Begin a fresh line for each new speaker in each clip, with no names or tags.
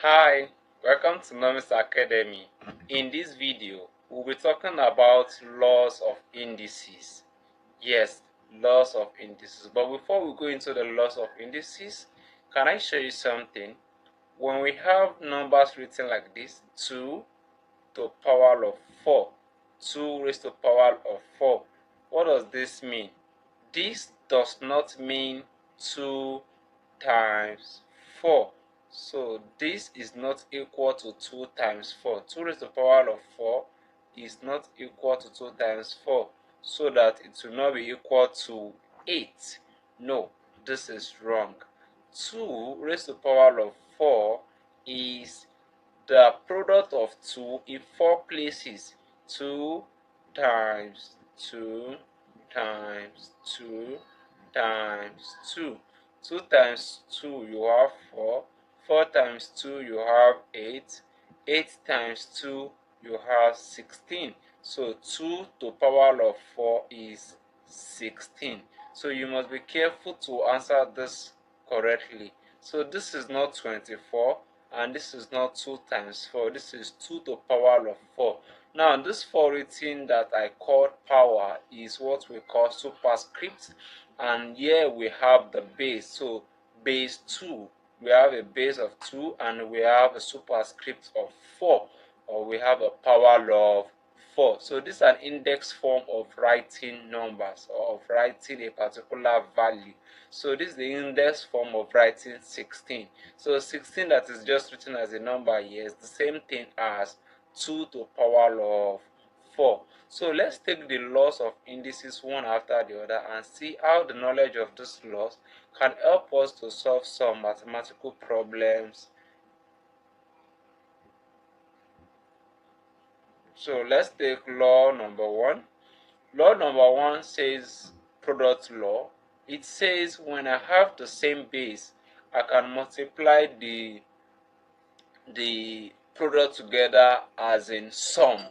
Hi, welcome to Nomis Academy. In this video, we'll be talking about laws of indices. Yes, laws of indices. But before we go into the laws of indices, can I show you something? When we have numbers written like this, 2 to the power of 4, 2 raised to the power of 4, what does this mean? This does not mean 2 times 4. So this is not equal to 2 times 4. 2 raised to the power of 4 is not equal to 2 times 4, so that it will not be equal to 8. No, this is wrong. 2 raised to the power of 4 is the product of 2 in 4 places. 2 times 2 times 2 times 2. 2 times 2 you have 4. 4 times 2 you have 8. 8 times 2 you have 16. So 2 to the power of 4 is 16. So you must be careful to answer this correctly. So this is not 24 and this is not 2 times 4. This is 2 to the power of 4. Now this 4 written that I called power is what we call superscript, and here we have the base. So base 2, we have a base of 2 and we have a superscript of 4, or we have a power of 4. So this is an index form of writing numbers or of writing a particular value. So this is the index form of writing 16. So 16 that is just written as a number here is the same thing as 2 to the power of 4. So let's take the laws of indices one after the other and see how the knowledge of these laws can help us to solve some mathematical problems. So let's take law number 1. Law number 1 says product law. It says when I have the same base, I can multiply the product together as in sum.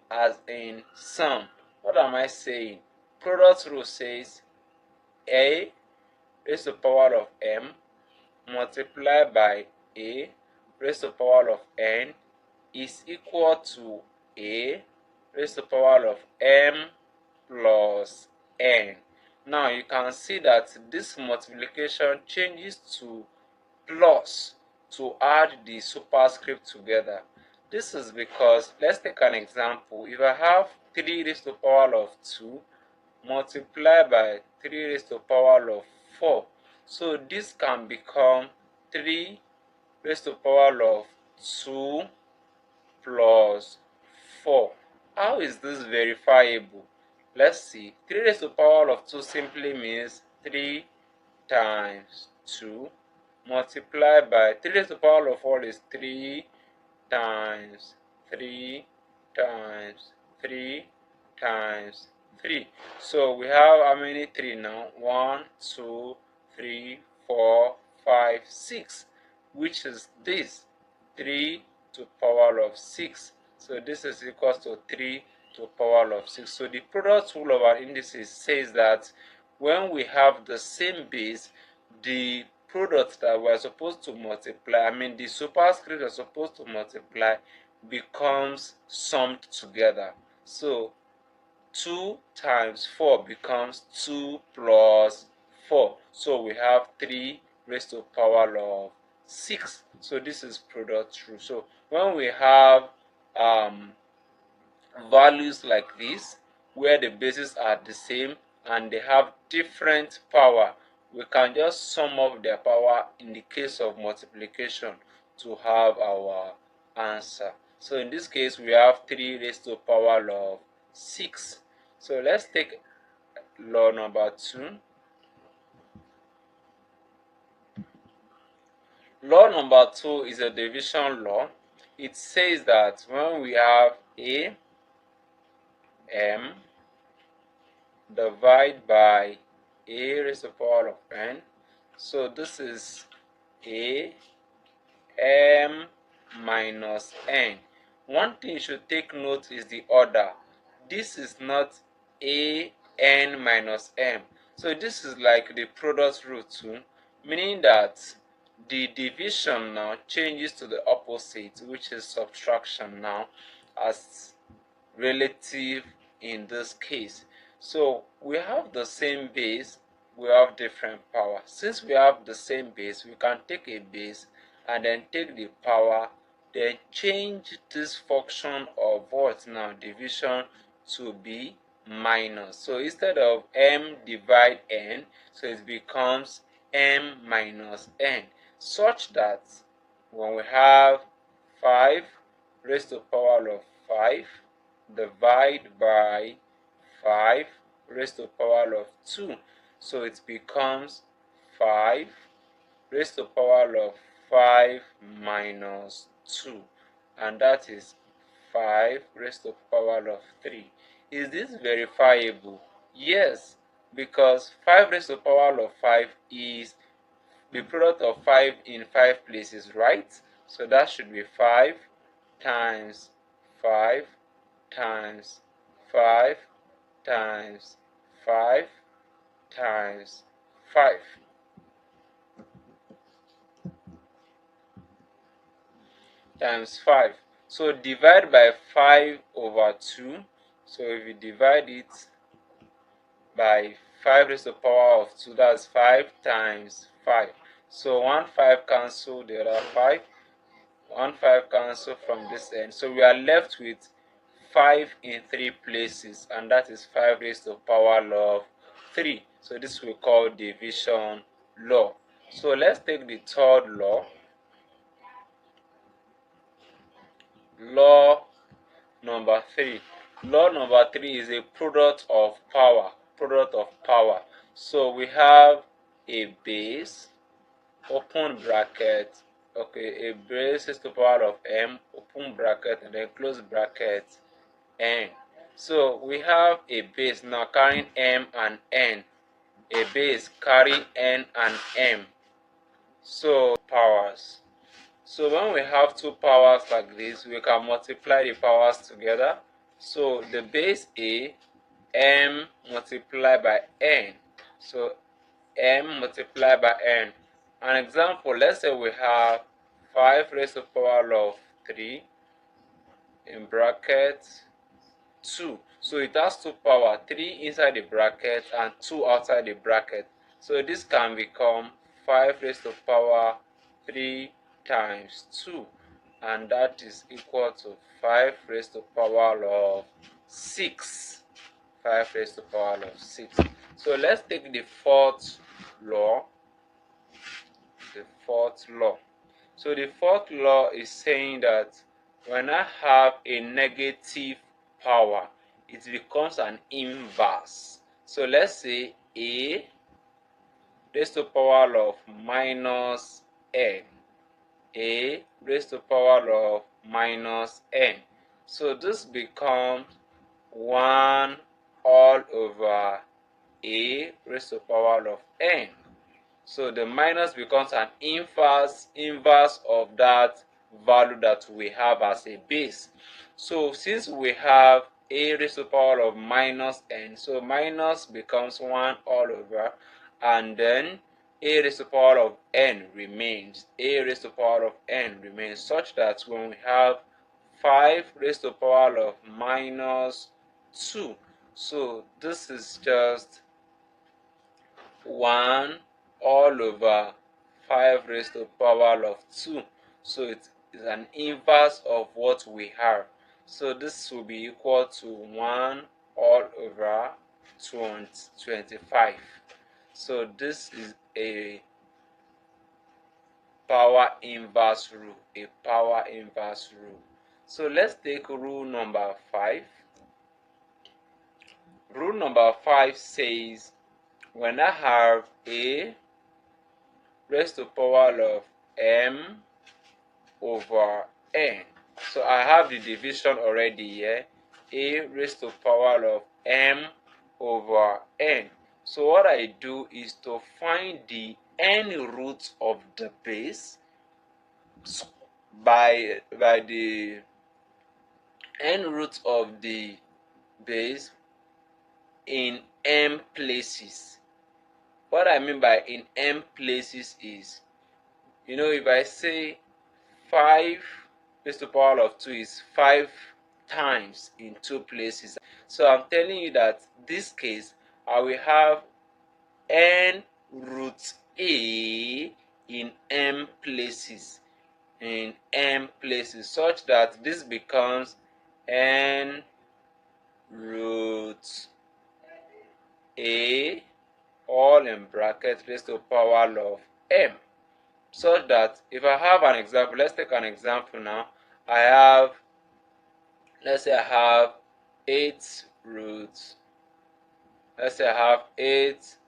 What am I saying? Product rule says a raised to the power of m multiplied by a raised to the power of n is equal to a raised to the power of m plus n. Now you can see that this multiplication changes to plus to add the superscript together. This is because, let's take an example. If I have 3 raised to the power of 2 multiplied by 3 raised to the power of 4, so this can become 3 raised to the power of 2 plus 4. How is this verifiable? Let's see. 3 raised to the power of 2 simply means 3 times 2 multiplied by 3 raised to the power of 4 is 3 times 3 times 3 times 3. So we have how many 3 now? 1, 2, 3, 4, 5, 6, which is this 3 to the power of 6. So this is equals to 3 to the power of 6. So the product rule of our indices says that when we have the same base, the product that we're supposed to multiply, the superscript we're supposed to multiply, becomes summed together. So 2 times 4 becomes 2 plus 4. So we have 3 raised to the power of 6. So this is product rule. So when we have values like this, where the bases are the same and they have different power, we can just sum up their power in the case of multiplication to have our answer. So in this case, we have 3 raised to the power of 6. So let's take law number 2. Law number 2 is a division law. It says that when we have a m divide by a raised to the power of n, so this is a m minus n. One thing you should take note is the order. This is not a n minus m. So this is like the product rule too, meaning that the division now changes to the opposite, which is subtraction now, as relative in this case. So we have the same base, we have different power. Since we have the same base, we can take a base and then take the power, then change this function of what now, division, to be minus. So instead of m divide n, so it becomes m minus n, such that when we have 5 raised to the power of 5 divide by 5 raised to the power of 2, so it becomes 5 raised to the power of 5 minus 2, and that is 5 raised to the power of 3. Is this verifiable? Yes, because 5 raised to the power of 5 is the product of 5 in 5 places, right? So that should be 5 times 5 times 5 times 5 times 5 times 5. So divide by 5 over 2. So if you divide it by 5 raised to the power of 2, that's 5 times 5. So 1 5 cancel the other 5. 1 5 cancel from this end. So we are left with 5 in 3 places, and that is 5 raised to the power of 3. So this we call division law. So let's take the third law. Law number 3. Law number 3 is a product of power. Product of power. So we have a base, open bracket, okay, a base is to the power of m, open bracket, and then close bracket, n. So we have a base now carrying m and n. A base carry n and m. So powers. So when we have two powers like this, we can multiply the powers together. So the base a, m multiplied by n. So m multiplied by n. An example, let's say we have 5 raised to the power of 3 in bracket 2. So it has two power, 3 inside the bracket and 2 outside the bracket. So this can become 5 raised to the power 3 times 2, and that is equal to 5 raised to the power of 6. 5 raised to the power of 6. So let's take the fourth law. The fourth law. So the fourth law is saying that when I have a negative power, it becomes an inverse. So let's say a raised to the power of minus n. A raised to the power of minus n. So this becomes 1 all over a raised to the power of n. So the minus becomes an inverse of that value that we have as a base. So since we have a raised to the power of minus n, so minus becomes 1 all over, and then a raised to the power of n remains. A raised to the power of n remains, such that when we have 5 raised to the power of minus 2, so this is just 1 all over 5 raised to the power of 2. So it is an inverse of what we have. So this will be equal to 1 all over 25. So this is a power inverse rule. A power inverse rule. So let's take rule number 5. Rule number 5 says when I have a raised to the power of m over n. So I have the division already here. A raised to the power of m over n. So what I do is to find the n roots of the base by the n roots of the base in m places. What I mean by in m places is If I say 5 raised to the power of 2 is 5 times in 2 places. So I'm telling you that this case, I will have n root a in m places, such that this becomes n root a, all in bracket, raised to the power of m. Such that if I have an example, let's take an example now. Let's say I have 8 roots. Let's say I have 8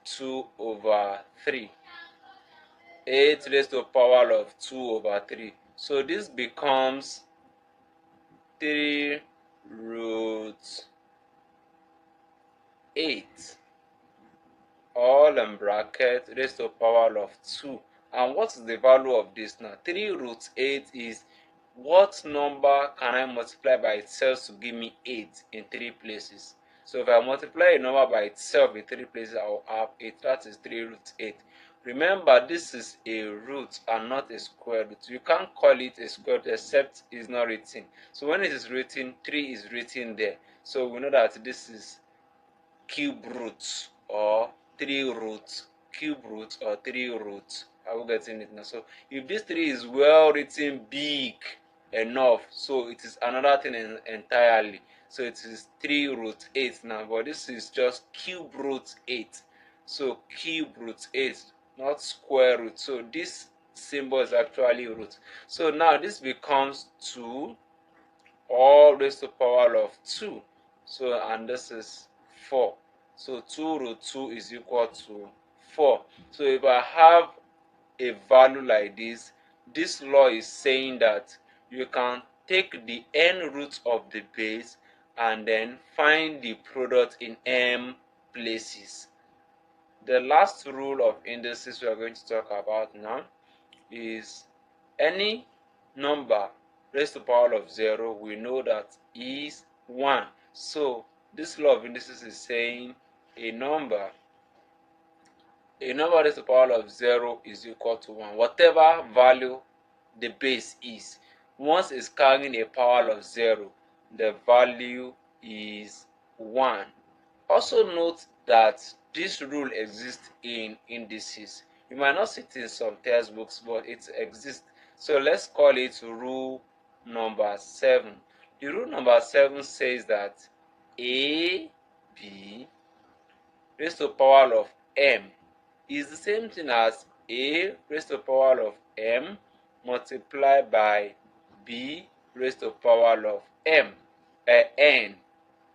2 over 3. 8 raised to the power of 2 over 3. So this becomes 3 root 8, all in bracket, raised to the power of 2. And what is the value of this now? 3 root 8 is what number can I multiply by itself to give me 8 in 3 places? So if I multiply a number by itself in 3 places, I will have 8. That is 3 root 8. Remember, this is a root and not a square root. You can't call it a square root except it's not written. So when it is written, 3 is written there. So we know that this is cube root or 3 root. Cube root or 3 root. Are we getting it now? So if this 3 is well written big enough, so it is another thing entirely. So it is 3 root 8 now, but this is just cube root 8. So cube root 8, not square root. So this symbol is actually root. So now this becomes 2 all raised to the power of 2. So, and this is 4. So 2 root 2 is equal to 4. So if I have a value like this law is saying that you can take the n root of the base and then find the product in m places. The last rule of indices we are going to talk about now is any number raised to the power of 0, we know that is 1. So this law of indices is saying a number raised to the power of 0 is equal to 1. Whatever value the base is, once it's carrying a power of 0, the value is 1. Also note that this rule exists in indices. You might not see it in some textbooks, but it exists. So let's call it rule number 7. The rule number 7 says that a, b raised to the power of m is the same thing as a raised to the power of m multiplied by b raised to the power of m, n.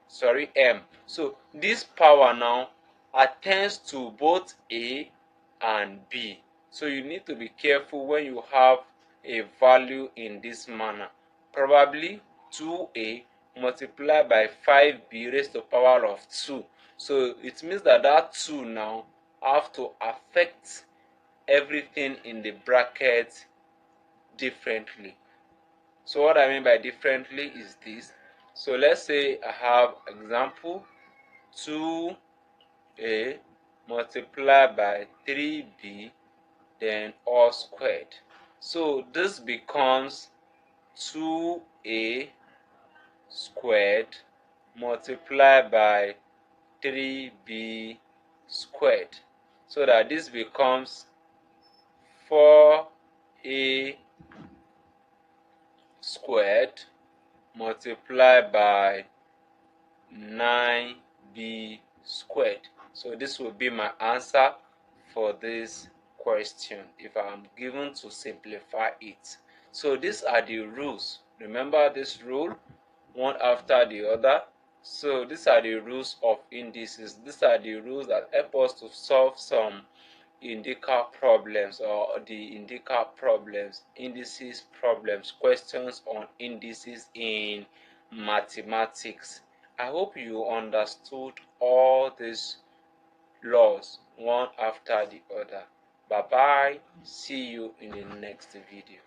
So this power now attends to both a and b. So you need to be careful when you have a value in this manner. Probably 2a multiplied by 5b raised to the power of 2. So it means that 2 now have to affect everything in the bracket differently. So what I mean by differently is this. So let's say I have example 2a multiplied by 3b then all squared. So this becomes 2a squared multiplied by 3b squared. So that this becomes 4a squared multiplied by 9b squared. So this will be my answer for this question if I'm given to simplify it. So these are the rules. Remember this rule, one after the other. So these are the rules of indices. These are the rules that help us to solve some indica problems or the indica problems, indices problems, questions on indices in mathematics. I hope you understood all these laws one after the other. Bye bye. See you in the next video.